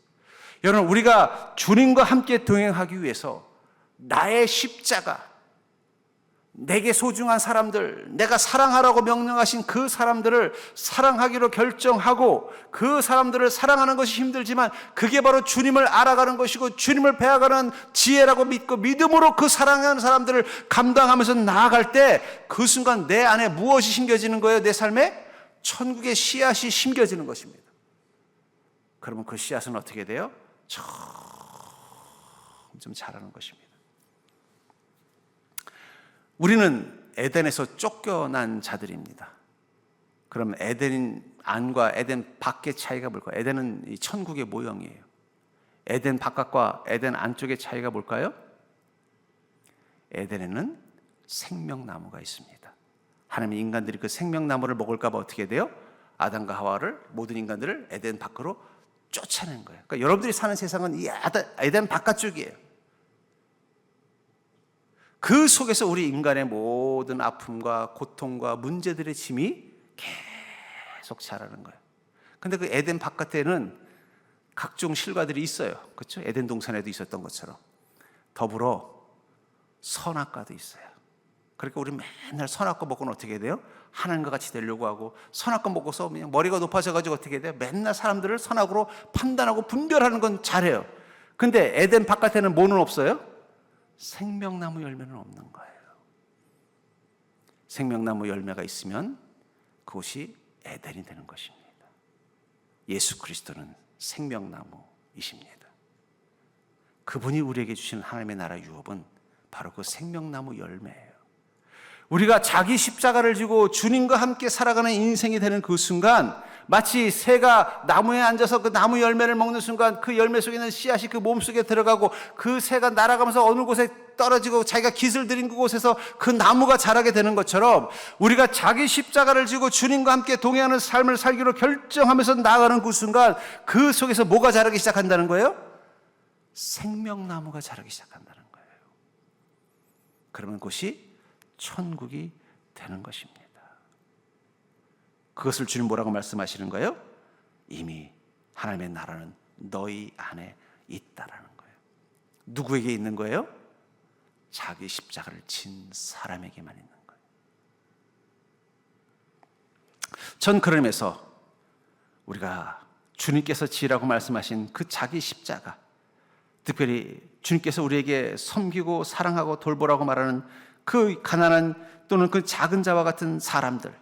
S1: 여러분, 우리가 주님과 함께 동행하기 위해서 나의 십자가, 내게 소중한 사람들, 내가 사랑하라고 명령하신 그 사람들을 사랑하기로 결정하고, 그 사람들을 사랑하는 것이 힘들지만 그게 바로 주님을 알아가는 것이고 주님을 배워가는 지혜라고 믿고 믿음으로 그 사랑하는 사람들을 감당하면서 나아갈 때, 그 순간 내 안에 무엇이 심겨지는 거예요? 내 삶에 천국의 씨앗이 심겨지는 것입니다. 그러면 그 씨앗은 어떻게 돼요? 점점 자라는 것입니다. 우리는 에덴에서 쫓겨난 자들입니다. 그럼 에덴 안과 에덴 밖의 차이가 뭘까요? 에덴은 이 천국의 모형이에요. 에덴 바깥과 에덴 안쪽의 차이가 뭘까요? 에덴에는 생명나무가 있습니다. 하나님이 인간들이 그 생명나무를 먹을까 봐 어떻게 돼요? 아담과 하와를, 모든 인간들을 에덴 밖으로 쫓아낸 거예요. 그러니까 여러분들이 사는 세상은 이 에덴 바깥쪽이에요. 그 속에서 우리 인간의 모든 아픔과 고통과 문제들의 짐이 계속 자라는 거예요. 근데 그 에덴 바깥에는 각종 실과들이 있어요. 그렇죠? 에덴 동산에도 있었던 것처럼. 더불어 선악과도 있어요. 그러니까 우리 맨날 선악과 먹고는 어떻게 돼요? 하나님과 같이 되려고 하고, 선악과 먹고서 그냥 머리가 높아져가지고 어떻게 돼요? 맨날 사람들을 선악으로 판단하고 분별하는 건 잘해요. 근데 에덴 바깥에는 뭐는 없어요? 생명나무 열매는 없는 거예요. 생명나무 열매가 있으면 그것이 에덴이 되는 것입니다. 예수 그리스도는 생명나무이십니다. 그분이 우리에게 주시는 하나님의 나라 유업은 바로 그 생명나무 열매예요. 우리가 자기 십자가를 지고 주님과 함께 살아가는 인생이 되는 그 순간, 마치 새가 나무에 앉아서 그 나무 열매를 먹는 순간 그 열매 속에 있는 씨앗이 그 몸속에 들어가고 그 새가 날아가면서 어느 곳에 떨어지고 자기가 깃을 들인 그곳에서 그 나무가 자라게 되는 것처럼, 우리가 자기 십자가를 지고 주님과 함께 동행하는 삶을 살기로 결정하면서 나아가는 그 순간, 그 속에서 뭐가 자라기 시작한다는 거예요? 생명나무가 자라기 시작한다는 거예요. 그러면 그것이 천국이 되는 것입니다. 그것을 주님 뭐라고 말씀하시는 거예요? 이미 하나님의 나라는 너희 안에 있다라는 거예요. 누구에게 있는 거예요? 자기 십자가를 진 사람에게만 있는 거예요. 전 그러면서 우리가 주님께서 지라고 말씀하신 그 자기 십자가, 특별히 주님께서 우리에게 섬기고 사랑하고 돌보라고 말하는 그 가난한 또는 그 작은 자와 같은 사람들,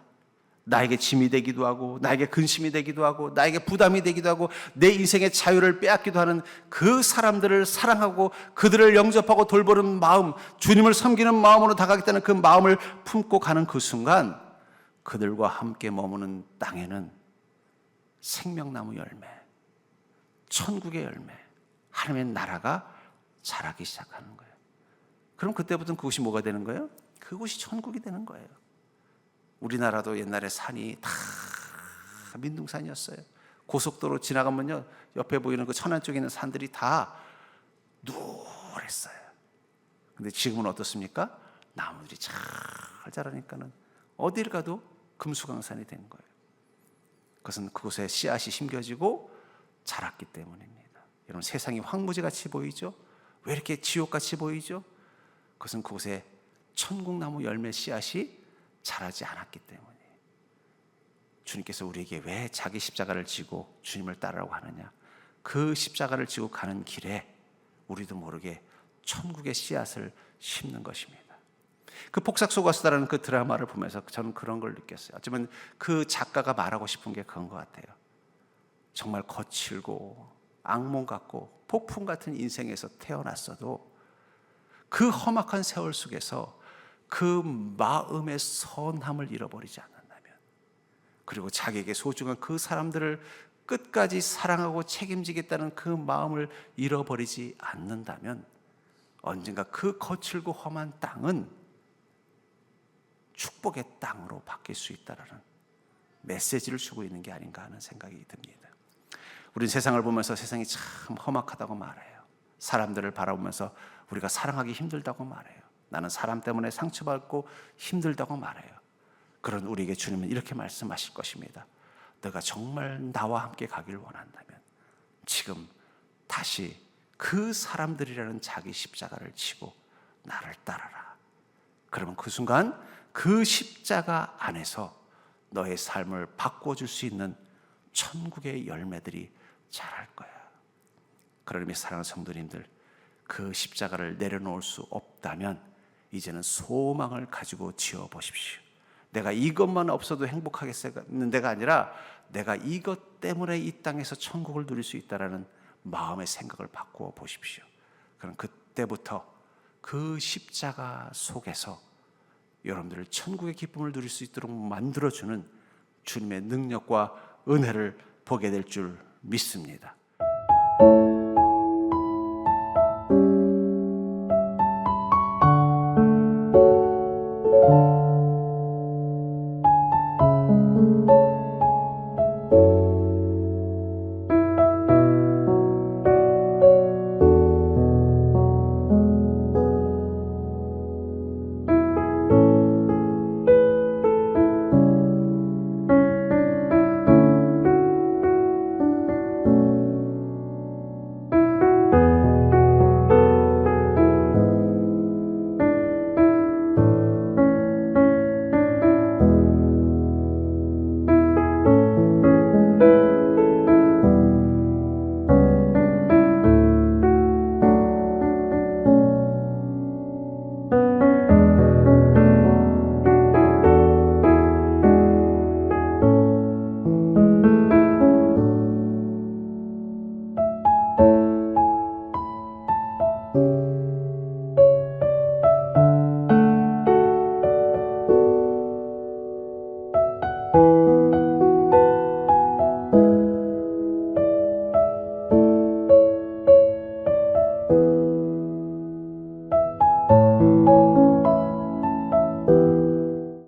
S1: 나에게 짐이 되기도 하고 나에게 근심이 되기도 하고 나에게 부담이 되기도 하고 내 인생의 자유를 빼앗기도 하는 그 사람들을 사랑하고 그들을 영접하고 돌보는 마음, 주님을 섬기는 마음으로 다가가겠다는 그 마음을 품고 가는 그 순간 그들과 함께 머무는 땅에는 생명나무 열매, 천국의 열매, 하나님의 나라가 자라기 시작하는 거예요. 그럼 그때부터는 그곳이 뭐가 되는 거예요? 그곳이 천국이 되는 거예요. 우리나라도 옛날에 산이 다 민둥산이었어요. 고속도로 지나가면요, 옆에 보이는 그 천안 쪽에 있는 산들이 다 누랬어요. 근데 지금은 어떻습니까? 나무들이 잘 자라니까는 어딜 가도 금수강산이 된 거예요. 그것은 그곳에 씨앗이 심겨지고 자랐기 때문입니다. 여러분, 세상이 황무지같이 보이죠? 왜 이렇게 지옥같이 보이죠? 그것은 그곳에 천국나무 열매 씨앗이 자라지 않았기 때문에. 주님께서 우리에게 왜 자기 십자가를 지고 주님을 따르라고 하느냐? 그 십자가를 지고 가는 길에 우리도 모르게 천국의 씨앗을 심는 것입니다. 그 폭삭 속았수다라는 그 드라마를 보면서 저는 그런 걸 느꼈어요. 어쩌면 그 작가가 말하고 싶은 게 그런 것 같아요. 정말 거칠고 악몽 같고 폭풍 같은 인생에서 태어났어도 그 험악한 세월 속에서 그 마음의 선함을 잃어버리지 않는다면, 그리고 자기에게 소중한 그 사람들을 끝까지 사랑하고 책임지겠다는 그 마음을 잃어버리지 않는다면 언젠가 그 거칠고 험한 땅은 축복의 땅으로 바뀔 수 있다는 메시지를 주고 있는 게 아닌가 하는 생각이 듭니다. 우리는 세상을 보면서 세상이 참 험악하다고 말해요. 사람들을 바라보면서 우리가 사랑하기 힘들다고 말해요. 나는 사람 때문에 상처받고 힘들다고 말해요. 그런 우리에게 주님은 이렇게 말씀하실 것입니다. 너가 정말 나와 함께 가길 원한다면 지금 다시 그 사람들이라는 자기 십자가를 지고 나를 따라라. 그러면 그 순간 그 십자가 안에서 너의 삶을 바꿔줄 수 있는 천국의 열매들이 자랄 거야. 그러니 사랑하는 성도님들, 그 십자가를 내려놓을 수 없다면 이제는 소망을 가지고 지어보십시오. 내가 이것만 없어도 행복하겠는 데가 아니라 내가 이것 때문에 이 땅에서 천국을 누릴 수 있다는 마음의 생각을 바꾸어 보십시오. 그럼 그때부터 그 십자가 속에서 여러분들을 천국의 기쁨을 누릴 수 있도록 만들어주는 주님의 능력과 은혜를 보게 될 줄 믿습니다.